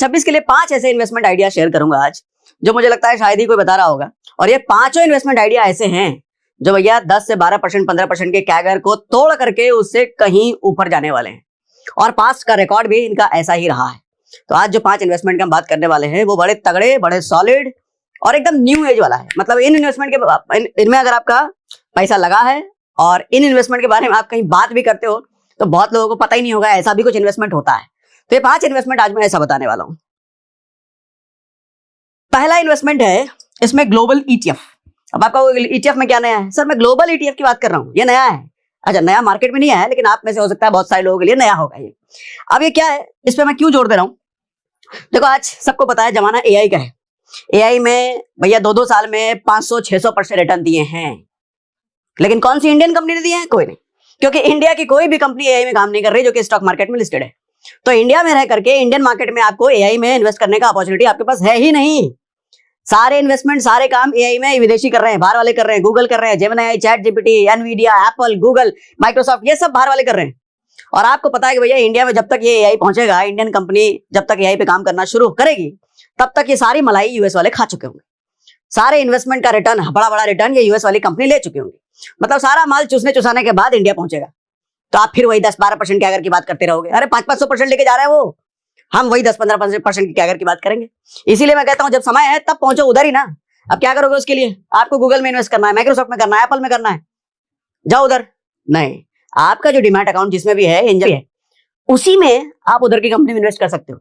2026 के लिए 5 ऐसे इन्वेस्टमेंट आइडिया शेयर करूंगा आज, जो मुझे लगता है शायद ही कोई बता रहा होगा। और ये पांचों इन्वेस्टमेंट आइडिया ऐसे हैं जो भैया 10 से 12%, 15% के कैगर को तोड़ करके उससे कहीं ऊपर जाने वाले हैं, और पास्ट का रिकॉर्ड भी इनका ऐसा ही रहा है। तो आज जो 5 इन्वेस्टमेंट की हम बात करने वाले हैं वो बड़े तगड़े, बड़े सॉलिड और एकदम न्यू एज वाला है। मतलब इन इन्वेस्टमेंट के इनमें अगर आपका पैसा लगा है और इन इन्वेस्टमेंट के बारे में आप कहीं बात भी करते हो तो बहुत लोगों को पता ही नहीं होगा ऐसा भी कुछ इन्वेस्टमेंट होता है। तो ये 5 इन्वेस्टमेंट आज मैं ऐसा बताने वाला हूं। पहला इन्वेस्टमेंट है इसमें ग्लोबल ईटीएफ। अब आपका ईटीएफ में क्या नया है? सर मैं ग्लोबल ईटीएफ की बात कर रहा हूं, ये नया है। अच्छा, नया मार्केट में नहीं है, लेकिन आप में से हो सकता है बहुत सारे लोगों के लिए नया होगा ये। अब ये क्या है, इस पे मैं क्यों जोड़ दे रहा हूं? देखो आज सबको पता है जमाना एआई का है। एआई में भैया 2-2 साल में 500-600% रिटर्न दिए हैं, लेकिन कौन सी इंडियन कंपनी ने दिए हैं? कोई नहीं, क्योंकि इंडिया की कोई भी कंपनी एआई में काम नहीं कर रही जो कि स्टॉक मार्केट में लिस्टेड है। तो इंडिया में रह करके इंडियन मार्केट में आपको एआई में इन्वेस्ट करने का अपॉर्चुनिटी आपके पास है ही नहीं। सारे इन्वेस्टमेंट, सारे काम एआई में विदेशी कर रहे हैं, बाहर वाले कर रहे हैं। गूगल कर रहे हैं, Gemini, chat GPT, Nvidia, Apple, Google, Microsoft, ये सब बाहर वाले कर रहे हैं। और आपको पता है कि भैया इंडिया में जब तक ये एआई पहुंचेगा, इंडियन कंपनी जब तक एआई पे काम करना शुरू करेगी, तब तक ये सारी मलाई यूएस वाले खा चुके होंगे। सारे इन्वेस्टमेंट का रिटर्न, बड़ा बड़ा रिटर्न ये यूएस वाली कंपनी ले चुकी होंगी। मतलब सारा माल चूसने चुसाने के बाद इंडिया पहुंचेगा। तो आप फिर वही 10-12% के अगर की बात करते रहोगे। अरे 500-500% लेके जा रहे हैं वो, हम वही 10-15% की कैगर की बात करेंगे। इसीलिए मैं कहता हूं जब समय है तब पहुंचो उधर ही ना। अब क्या करोगे उसके लिए? आपको गूगल में इन्वेस्ट करना है, माइक्रोसॉफ्ट में करना है, एप्पल में करना है, जाओ उधर। नहीं, आपका जो डीमैट अकाउंट जिसमें भी है, एंजल है, उसी में आप उधर की कंपनी में इन्वेस्ट कर सकते हो।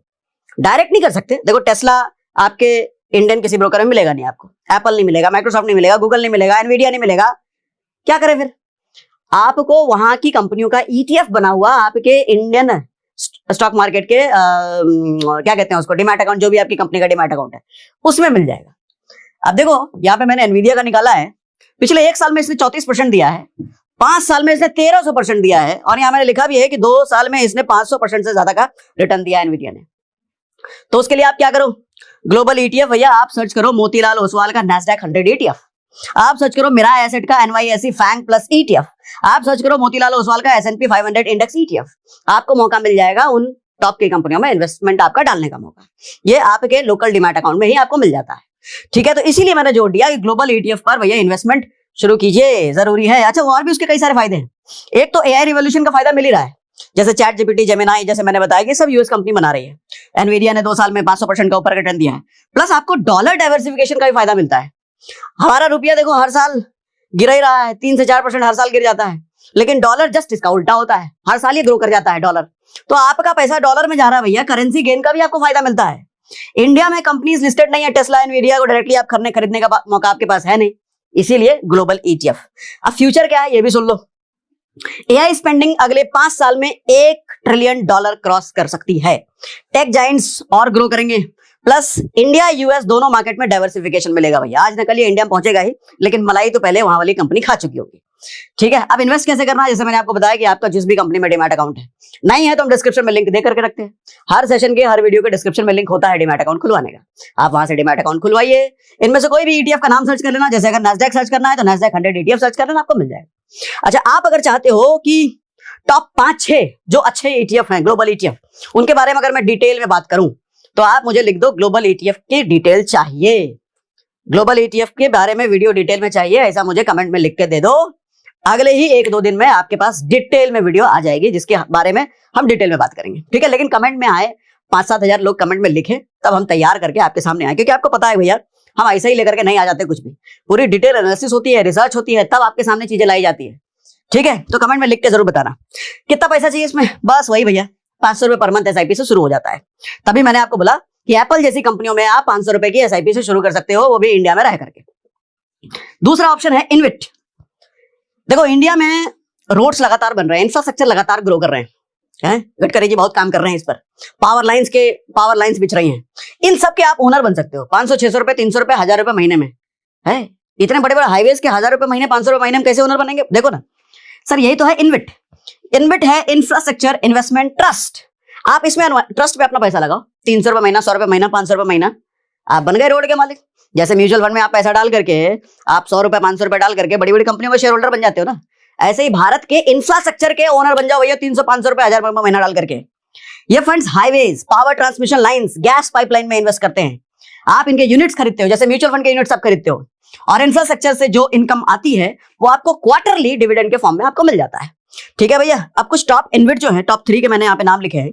डायरेक्ट नहीं कर सकते। देखो टेस्ला आपके इंडियन किसी ब्रोकर में मिलेगा नहीं आपको, एप्पल नहीं मिलेगा, माइक्रोसॉफ्ट नहीं मिलेगा, गूगल नहीं मिलेगा, एनवीडिया नहीं मिलेगा। क्या करें फिर? आपको वहां की कंपनियों का ईटीएफ बना हुआ आपके इंडियन स्टॉक मार्केट के क्या कहते हैं उसको, डीमैट अकाउंट, जो भी आपकी कंपनी का डीमैट अकाउंट है उसमें मिल जाएगा। अब देखो यहाँ पे मैंने एनवीडिया का निकाला है, पिछले 1 साल में इसने 34% दिया है, 5 साल में इसने 1300% दिया है, और यहाँ मैंने लिखा भी है कि 2 साल में इसने 500% से ज्यादा का रिटर्न दिया एनवीडिया ने। तो उसके लिए आप क्या करो, ग्लोबल ईटीएफ भैया आप सर्च करो मोतीलाल ओसवाल का नैस्डैक 100 ईटीएफ, आप सर्च करो मिराय एसेट का एनवाईएसई फैंग प्लस ईटीएफ, आप सर्च करो मोतीलाल ओसवाल का एसएनपी 500 इंडेक्स ईटीएफ। आपको मौका मिल जाएगा उन टॉप की कंपनियों में इन्वेस्टमेंट आपका डालने का मौका। ये आपके लोकल डीमैट अकाउंट में ही आपको मिल जाता है। ठीक है, तो इसीलिए मैंने जोड़ दिया कि ग्लोबल ईटीएफ पर भैया इन्वेस्टमेंट शुरू कीजिए, जरूरी है। अच्छा, और भी उसके कई सारे फायदे हैं। एक तो एआई रिवॉल्यूशन का फायदा मिल ही रहा है, जैसे चैट जीपीटी, जेमिनी, जैसे मैंने बताया कि सब यूएस कंपनी बना रही है। एनवीडिया ने 2 साल में 500% का ऊपर रिटर्न दिया है। प्लस आपको डॉलर डाइवर्सिफिकेशन का भी फायदा मिलता है। हमारा रुपया देखो हर साल गिर ही रहा है, 3 से 4% हर साल गिर जाता है, लेकिन डॉलर जस्ट इसका उल्टा होता है, हर साल ये ग्रो कर जाता है डॉलर। तो आपका पैसा डॉलर में जा रहा है भैया, करेंसी गेन का भी आपको फायदा मिलता है। इंडिया में कंपनीज लिस्टेड नहीं है, टेस्ला, एनवीडिया को डायरेक्टली आप खरीदने का मौका आपके पास है नहीं, इसीलिए ग्लोबल ईटीएफ। अब फ्यूचर क्या है ये भी सुन लो। एआई स्पेंडिंग अगले 5 साल में $1 ट्रिलियन क्रॉस कर सकती है। टेक जाइंट्स और ग्रो करेंगे, प्लस इंडिया यूएस दोनों मार्केट में डाइवर्सिफिकेशन मिलेगा भैया। आज न कल ये इंडिया में पहुंचेगा ही, लेकिन मलाई तो पहले वहां वाली कंपनी खा चुकी होगी। ठीक है, अब इन्वेस्ट कैसे करना है, जैसे मैंने आपको बताया कि आपका जिस भी कंपनी में डीमैट अकाउंट है, नहीं है तो हम डिस्क्रिप्शन में लिंक दे करके रखते हैं। हर सेशन के, हर वीडियो के डिस्क्रिप्शन में लिंक होता है डीमैट अकाउंट खुलवाने का। आप वहां से डीमैट अकाउंट खुलवाइए। इनमें से कोई भी ईटीएफ का नाम सर्च कर लेना, जैसे अगर नैस्डैक सर्च करना है तो नैस्डैक 100 ईटीएफ सर्च कर लेना, आपको मिल जाएगा। अच्छा, आप अगर चाहते हो कि टॉप 5-6 जो अच्छे ईटीएफ हैं ग्लोबल ईटीएफ, उनके बारे में अगर मैं डिटेल में बात करूं तो आप मुझे लिख दो ग्लोबल ईटीएफ की डिटेल चाहिए, ग्लोबल ईटीएफ के बारे में वीडियो डिटेल में चाहिए, ऐसा मुझे कमेंट में लिख के दे दो। अगले ही 1-2 दिन में आपके पास डिटेल में वीडियो आ जाएगी जिसके बारे में हम डिटेल में बात करेंगे। ठीक है, लेकिन कमेंट में आए, 5-7 हजार लोग कमेंट में लिखे, तब हम तैयार करके आपके सामने आए। क्योंकि आपको पता है भैया हम ऐसे ही लेकर के नहीं आ जाते, कुछ भी पूरी डिटेल एनालिसिस होती है, रिसर्च होती है, तब आपके सामने चीजें लाई जाती है। ठीक है, तो कमेंट में लिख के जरूर बताना कितना पैसा चाहिए इसमें। बस वही भैया 500 रुपए पर मंथ एसआईपी से शुरू हो जाता है। तभी मैंने आपको बोला कि एप्पल जैसी कंपनियों में आप 500 रुपए की एसआईपी से शुरू कर सकते हो, वो भी इंडिया में रह करके। दूसरा ऑप्शन है इन्विट। देखो इंडिया में रोड्स लगातार बन रहे हैं, इंफ्रास्ट्रक्चर लगातार ग्रो कर रहे हैं, गडकरी जी बहुत काम कर रहे हैं इस पर, पावर लाइंस बिछ रही हैं, इन सब के आप ओनर बन सकते हो। 500-600 रुपए, 300 रुपए, 1000 रुपए महीने में है। इतने बड़े बड़े हाईवेज के 1000 रुपए महीने, 500 रुपए महीने में कैसे ओनर बनेंगे? देखो ना सर, यही तो है इन्विट। इन्विट है इंफ्रास्ट्रक्चर इन्वेस्टमेंट ट्रस्ट। आप इसमें ट्रस्ट पे अपना पैसा लगाओ, 300 रुपए महीना, 100 रुपए महीना, 500 रुपए महीना, आप बन गए रोड के मालिक। जैसे म्यूचुअल फंड में आप पैसा डाल करके आप 100 रुपए 500 रुपए डाल करके बड़ी बड़ी कंपनियों में शेयर होल्डर बन जाते हो ना, ऐसे ही भारत के इंफ्रास्ट्रक्चर के ओनर बन जाओ भैया, 300 500 रुपए 1000 रुपए महीना डाल करके। ये funds highways, power transmission lines, gas pipeline में इन्वेस्ट करते हैं। आप इनके यूनिट्स खरीदते हो, जैसे म्यूचुअल फंड के यूनिट्स आप खरीदते हो, और इंफ्रास्ट्रक्चर से जो इनकम आती है वो आपको क्वार्टरली डिविडेंड के फॉर्म में आपको मिल जाता है। ठीक है भैया। अब कुछ टॉप इन्विट जो है, टॉप 3 के मैंने यहाँ पे नाम लिखे हैं।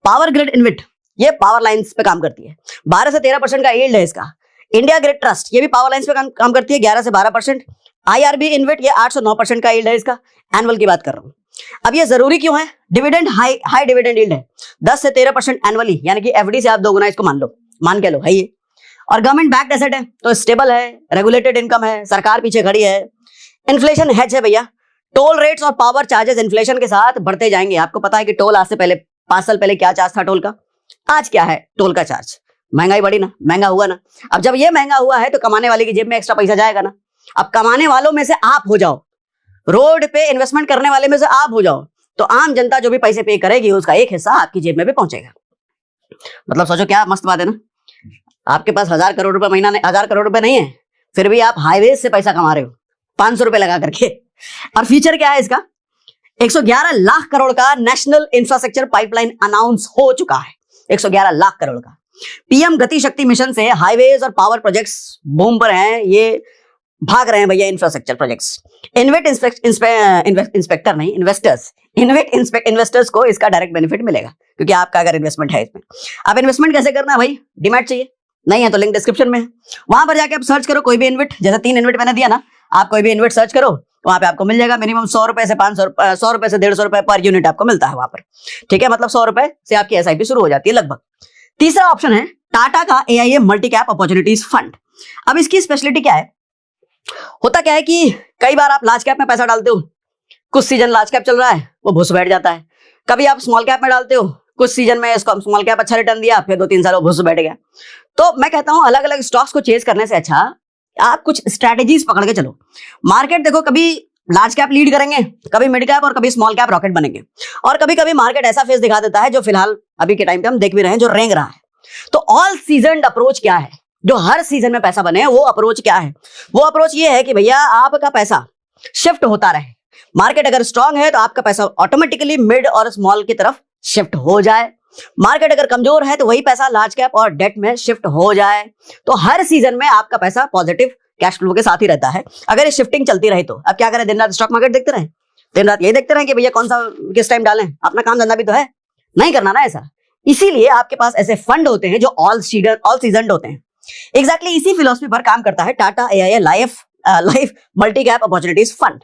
पावर ग्रिड इन्विट, ये पावर लाइंस पे काम करती है, 12 से 13% का यील्ड है इसका। इंडिया ग्रिड ट्रस्ट, ये भी पावर लाइंस पे काम करती है, 11 से 12%। IRB इन्विट, ये 8 से 9% का यील्ड है इसका। एनुअल की बात कर रहा हूँ। अब ये जरूरी क्यों है? डिविडेंड हाई डिविडेंड यील्ड है, 10 से 13% एनुअली, यानी कि FD से आप दोगुना इसको मान के लो है ये। और गवर्नमेंट बैक्ड एसेट है, तो स्टेबल है, रेगुलेटेड इनकम है, सरकार पीछे खड़ी है, इन्फ्लेशन हेज है भैया। टोल रेट्स और पावर चार्जेस इन्फ्लेशन के साथ बढ़ते जाएंगे। आपको पता है कि टोल आज से पहले 5 साल पहले क्या चार्ज था टोल का, आज क्या है टोल का चार्ज? महंगाई बढ़ी ना, महंगा हुआ ना। अब जब ये महंगा हुआ है तो कमाने वाले की जेब में एक्स्ट्रा पैसा जाएगा ना। अब कमाने वालों में से आप हो जाओ, रोड पे इन्वेस्टमेंट करने वाले में से आप हो जाओ, तो आम जनता जो भी पैसे पे करेगी उसका एक हिस्सा आपकी जेब में भी पहुंचेगा। मतलब सोचो क्या मस्त बात है ना। आपके पास 1000 करोड़ रुपए महीना, 1000 करोड़ रुपए नहीं है, फिर भी आप हाईवे से पैसा कमा रहे हो 500 रुपए लगा करके। और फ्यूचर क्या है इसका? 111 लाख करोड़ का नेशनल इंफ्रास्ट्रक्चर पाइपलाइन अनाउंस हो चुका है। 111 लाख करोड़ का PM गति शक्ति मिशन से हाईवेज और पावर प्रोजेक्ट्स बूम पर हैं, ये भाग रहे हैं भैया इंफ्रास्ट्रक्चर प्रोजेक्ट्स। इन्वेस्टर्स को इसका डायरेक्ट बेनिफिट मिलेगा, क्योंकि आपका अगर इन्वेस्टमेंट है इसमें। अब इन्वेस्टमेंट कैसे करना है भाई? डीमैट चाहिए, नहीं है तो लिंक डिस्क्रिप्शन में है, वहां पर जाके आप सर्च करो कोई भी इन्वेट, जैसे 3 इन्वेट मैंने दिया ना, आप कोई भी इन्वेट सर्च करो, वहां पे आपको मिल जाएगा। मिनिमम 100 रुपए से 500, 100 रुपए से 150 रुपए पर यूनिट आपको मिलता है वहां पर। ठीक है, मतलब 100 रुपए से आपकी SIP शुरू हो जाती है लगभग। तीसरा ऑप्शन है टाटा का AIA multi cap opportunities fund. अब इसकी स्पेशलिटी क्या है? होता क्या है कि कई बार आप लार्ज कैप में पैसा डालते हो, कुछ सीजन लार्ज कैप चल रहा है, वो भूस बैठ जाता है। कभी आप स्मॉल कैप में डालते हो, कुछ सीजन में इसको स्मॉल कैप अच्छा रिटर्न दिया, फिर 2-3 साल वो भूस बैठ गया। तो मैं कहता हूं अलग अलग स्टॉक्स को चेज करने से अच्छा आप कुछ स्ट्रेटेजीज पकड़ के चलो। मार्केट देखो, कभी लार्ज कैप लीड करेंगे, कभी मिड कैप और कभी स्मॉल कैप रॉकेट बनेंगे, और कभी कभी मार्केट ऐसा फेस दिखा देता है जो फिलहाल अभी के टाइम पे हम देख भी रहे हैं, जो रेंग रहा है। तो ऑल सीजन अप्रोच क्या है, जो हर सीजन में पैसा बने, वो अप्रोच क्या है? वो अप्रोच ये है कि भैया आपका पैसा शिफ्ट होता रहे। मार्केट अगर स्ट्रांग है तो आपका पैसा ऑटोमेटिकली मिड और स्मॉल की तरफ शिफ्ट हो जाए। मार्केट अगर कमजोर है तो वही पैसा लार्ज कैप और डेट में शिफ्ट हो जाए। तो हर सीजन में आपका पैसा पॉजिटिव कैश फ्लो के साथ ही रहता है, अगर ये शिफ्टिंग चलती रही तो। अब क्या करें, दिन रात स्टॉक मार्केट देखते रहे, दिन रात यही देखते रहे कि भैया कौन सा किस टाइम डालें? अपना काम धंधा भी तो है, नहीं करना ना ऐसा। इसीलिए आपके पास ऐसे फंड होते हैं जो ऑल सीजन होते हैं। एग्जैक्टली इसी फिलॉसफी पर काम करता है Tata AIA life multi cap opportunities fund.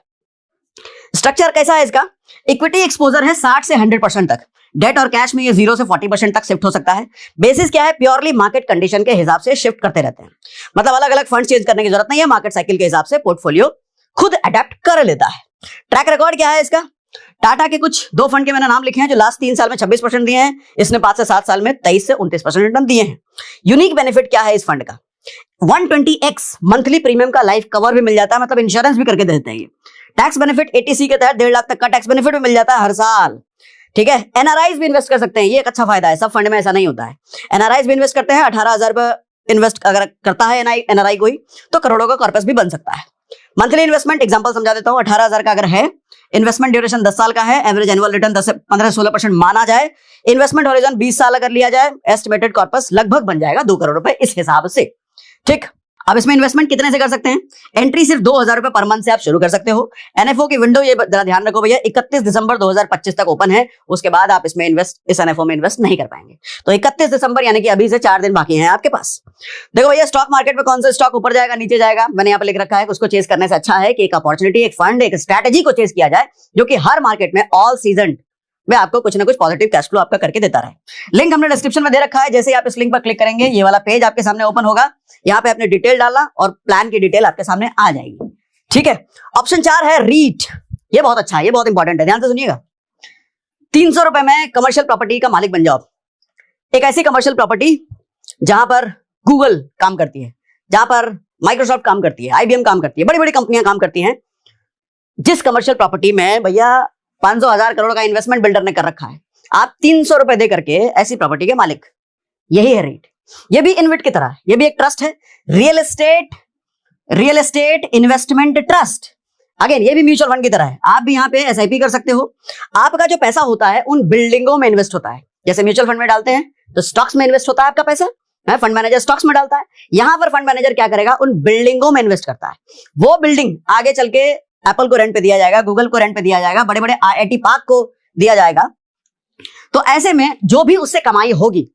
Structure कैसा है इसका? इक्विटी एक्सपोजर है 60 से 100% तक, डेट और कैश में ये 0 से 40% तक शिफ्ट हो सकता है। बेसिस क्या है? प्योरली मार्केट कंडीशन के हिसाब से शिफ्ट करते रहते हैं, मतलब अलग अलग फंड चेंज करने की जरूरत नहीं है, मार्केट साइकिल के हिसाब से पोर्टफोलियो खुद अडेप्ट कर लेता है। ट्रैक रिकॉर्ड क्या है इसका? टाटा के कुछ 2 फंड के मैंने नाम लिखे हैं जो लास्ट 3 साल में 26% दिए हैं, इसने 5 से 7 साल में 23 से 29% रिटर्न दिए हैं। यूनिक बेनिफिट क्या है इस फंड का? 120x मंथली प्रीमियम का लाइफ कवर भी मिल जाता है, मतलब इंश्योरेंस भी करके देते हैं ये। टैक्स बेनिफिट 80C के तहत 1.5 लाख तक का टैक्स बेनिफिट भी मिल जाता है हर साल। ठीक है, NRIs भी इन्वेस्ट कर सकते हैं, ये एक अच्छा फायदा है, सब फंड में ऐसा नहीं होता है। NRIs भी इन्वेस्ट करते हैं, 18,000 रुपए इन्वेस्ट अगर करता है NRI कोई, तो करोड़ों का कॉर्पस भी बन सकता है। मंथली इन्वेस्टमेंट एग्जांपल समझा देता हूं, 18,000 का अगर है, इन्वेस्टमेंट ड्यूरेशन 10 साल का है, एवरेज एनुअल रिटर्न 10 से 15 से 16% माना जाए, इन्वेस्टमेंट हॉरिजॉन 20 साल अगर लिया जाए, एस्टिमेटेड कॉर्पस लगभग बन जाएगा 2 करोड़ रुपए इस हिसाब से। ठीक, अब इसमें इन्वेस्टमेंट कितने से कर सकते हैं? एंट्री सिर्फ 2,000 रुपए पर मंथ से आप शुरू कर सकते हो। NFO की विंडो ये जरा ध्यान रखो भैया, 31 दिसंबर 2025 तक ओपन है, उसके बाद आप इसमें इस NFO में इन्वेस्ट नहीं कर पाएंगे। तो 31 दिसंबर यानी कि अभी से 4 दिन बाकी हैं आपके पास। देखो भैया, स्टॉक मार्केट में कौन सा स्टॉक ऊपर जाएगा नीचे जाएगा, मैंने यहाँ पे लिख रखा है, उसको चेस करने से अच्छा है कि एक अपॉर्चुनिटी, एक फंड, एक स्ट्रैटेजी को चेस किया जाए जो कि हर मार्केट में ऑल सीजन में आपको कुछ ना कुछ पॉजिटिव कैश फ्लो आपका करके देता रहे। लिंक हमने डिस्क्रिप्शन में दे रखा है, जैसे ही आप इस लिंक पर क्लिक करेंगे ये वाला पेज आपके सामने ओपन होगा, यहाँ पे अपने डिटेल डालना और प्लान की डिटेल आपके सामने आ जाएगी। ठीक है, ऑप्शन 4 है रीट। ये बहुत अच्छा है, ये बहुत इंपॉर्टेंट है, ध्यान से सुनिएगा। 300 रुपए में कमर्शियल प्रॉपर्टी का मालिक बन जाओ। एक ऐसी कमर्शियल प्रॉपर्टी जहां पर गूगल काम करती है, जहां पर माइक्रोसॉफ्ट काम करती है, IBM काम करती है, बड़ी बड़ी कंपनियां काम करती हैं, जिस कमर्शियल प्रॉपर्टी में भैया 500,000 करोड़ का इन्वेस्टमेंट बिल्डर ने कर रखा है, आप 300 रुपए दे करके ऐसी प्रॉपर्टी के मालिक, यही है रीट। ये भी इन्वेट की तरह, ये भी एक ट्रस्ट है, real estate investment trust. Again ये भी म्यूचुअल फंड की तरह है, आप भी यहाँ पे SIP कर सकते हो। आपका जो पैसा होता है उन बिल्डिंगों में इन्वेस्ट होता है, जैसे म्यूचुअल फंड में डालते हैं तो स्टॉक्स में इन्वेस्ट होता है आपका पैसा, फंड मैनेजर स्टॉक्स में डालता है। यहां पर फंड मैनेजर क्या करेगा, उन बिल्डिंगों में इन्वेस्ट करता है। वो बिल्डिंग आगे चल के एप्पल को रेंट पे दिया जाएगा, गूगल को रेंट पे दिया जाएगा, बड़े बड़े IIT पार्क को दिया जाएगा। तो ऐसे में जो भी उससे कमाई होगी,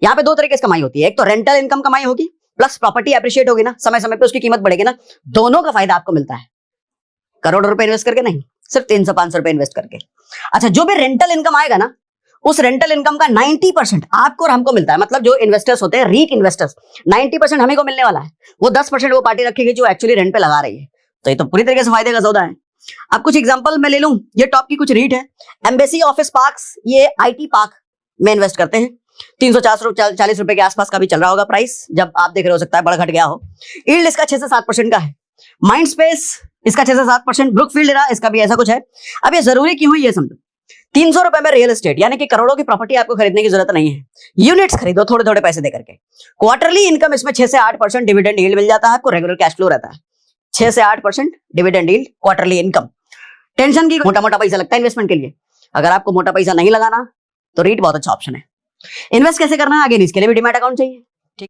यहां पे दो तरीके से कमाई होती है, एक तो रेंटल इनकम कमाई होगी, प्लस प्रॉपर्टी एप्रिशिएट होगी ना, समय समय पे उसकी कीमत बढ़ेगी ना, दोनों का फायदा आपको मिलता है। करोड़ों रुपए इन्वेस्ट करके नहीं, सिर्फ 300-500 रुपए इन्वेस्ट करके। अच्छा, जो भी रेंटल इनकम आएगा ना, उस रेंटल इनकम का 90% आपको और हमको मिलता है। मतलब जो इन्वेस्टर्स होते हैं, रीट इन्वेस्टर्स, 90% हमें को मिलने वाला है, वो 10% वो पार्टी रखेगी जो एक्चुअली रेंट पे लगा रही है। तो ये तो पूरी तरीके से फायदे का सौदा है। अब कुछ एग्जांपल मैं ले लूं, ये टॉप की कुछ रीट है। एम्बेसी ऑफिस पार्क्स, ये IT पार्क में इन्वेस्ट करते हैं। 340 रुपए के आसपास का भी चल रहा होगा प्राइस, जब आप देख रहे हो सकता है बढ़ घट गया हो। यील्ड इसका 6 से 7% का है। माइंड स्पेस इसका 6 से 7%, ब्रुकफील्ड एरा इसका भी ऐसा कुछ है। अब ये जरूरी क्यों है ये समझो। 300 रुपए में रियल एस्टेट, यानी कि करोड़ों की प्रॉपर्टी आपको खरीदने की जरूरत नहीं है, यूनिट्स खरीदो थोड़े थोड़े पैसे देकर के। क्वार्टरली इनकम इसमें 6 से 8% डिविडेंड यील्ड मिल जाता है आपको, रेगुलर कैश फ्लो रहता है। 6 से 8% dividend yield, quarterly income. Tension की मोटा मोटा पैसा लगता है इन्वेस्टमेंट के लिए। अगर आपको मोटा पैसा नहीं लगाना तो रीट बहुत अच्छा ऑप्शन है। इन्वेस्ट कैसे करना है, अगेन इसके लिए भी डीमैट अकाउंट चाहिए।